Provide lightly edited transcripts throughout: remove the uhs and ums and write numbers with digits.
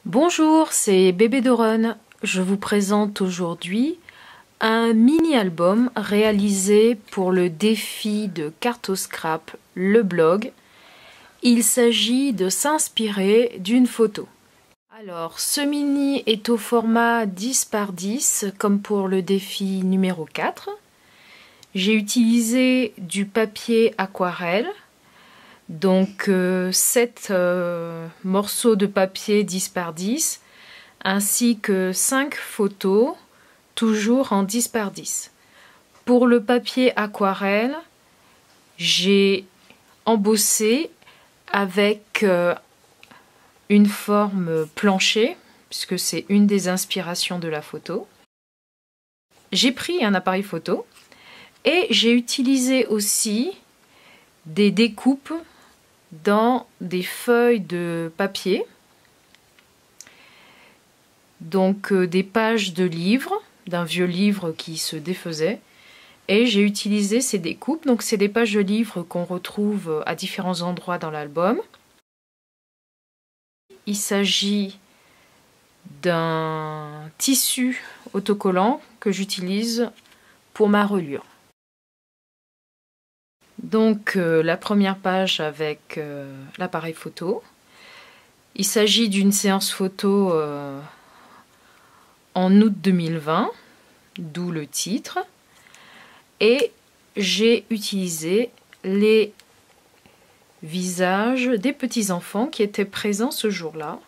Bonjour, c'est Bébé Doron. Je vous présente aujourd'hui un mini-album réalisé pour le défi de Cartoscrap, le blog. Il s'agit de s'inspirer d'une photo. Alors, ce mini est au format 10 par 10, comme pour le défi numéro 4. J'ai utilisé du papier aquarelle. Donc 7 morceaux de papier 10 par 10 ainsi que 5 photos toujours en 10 par 10. Pour le papier aquarelle, j'ai embossé avec une forme plancher puisque c'est une des inspirations de la photo. J'ai pris un appareil photo et j'ai utilisé aussi des découpes dans des feuilles de papier, donc des pages de livres, d'un vieux livre qui se défaisait, et j'ai utilisé ces découpes. Donc c'est des pages de livres qu'on retrouve à différents endroits dans l'album. Il s'agit d'un tissu autocollant que j'utilise pour ma reliure. Donc la première page avec l'appareil photo. Il s'agit d'une séance photo en août 2020, d'où le titre. Et j'ai utilisé les visages des petits-enfants qui étaient présents ce jour-là.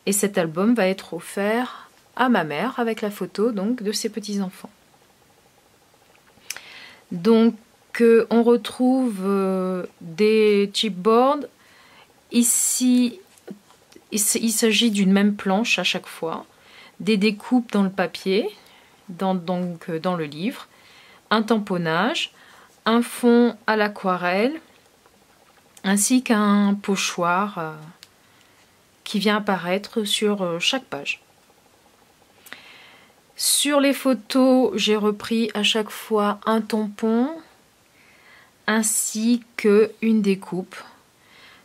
Et cet album va être offert à ma mère avec la photo donc de ses petits-enfants. Donc on retrouve des chipboards. Ici, il s'agit d'une même planche à chaque fois, des découpes dans le papier, dans le livre, un tamponnage, un fond à l'aquarelle, ainsi qu'un pochoir qui vient apparaître sur chaque page. Sur les photos, j'ai repris à chaque fois un tampon, ainsi qu'une découpe.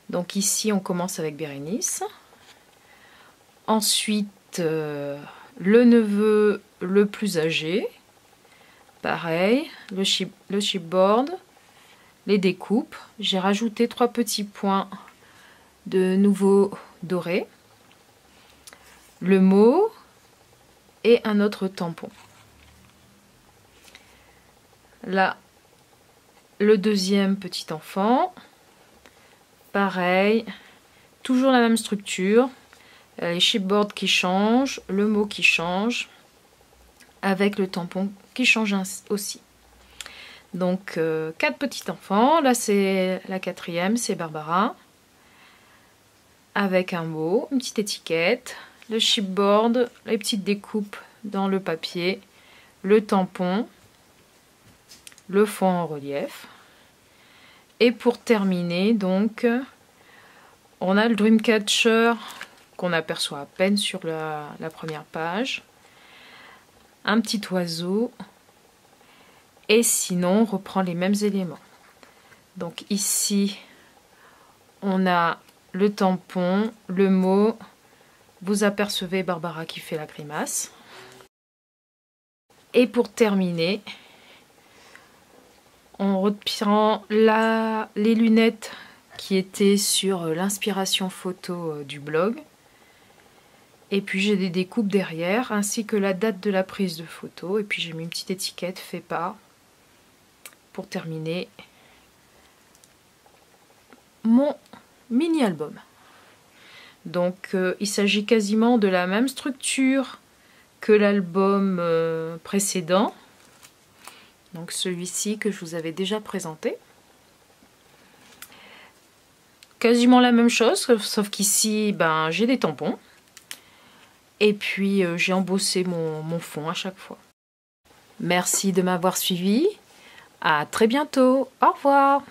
Donc ici on commence avec Bérénice. Ensuite le neveu le plus âgé. Pareil, le chipboard, les découpes. J'ai rajouté 3 petits points de nouveau doré. Le mot et un autre tampon. Là, le deuxième petit enfant, pareil, toujours la même structure, les chipboards qui changent, le mot qui change, avec le tampon qui change aussi. Donc 4 petits enfants, là c'est la quatrième, c'est Barbara, avec un mot, une petite étiquette, le chipboard, les petites découpes dans le papier, le tampon, le fond en relief. Et pour terminer, donc, on a le Dreamcatcher qu'on aperçoit à peine sur la première page. Un petit oiseau. Et sinon, on reprend les mêmes éléments. Donc ici, on a le tampon, le mot. Vous apercevez Barbara qui fait la grimace. Et pour terminer, on reprend les lunettes qui étaient sur l'inspiration photo du blog. Et puis j'ai des découpes derrière, ainsi que la date de la prise de photo. Et puis j'ai mis une petite étiquette fait par pour terminer mon mini-album. Donc il s'agit quasiment de la même structure que l'album précédent. Donc celui-ci que je vous avais déjà présenté. Quasiment la même chose, sauf qu'ici j'ai des tampons. Et puis j'ai embossé mon fond à chaque fois. Merci de m'avoir suivi. À très bientôt. Au revoir.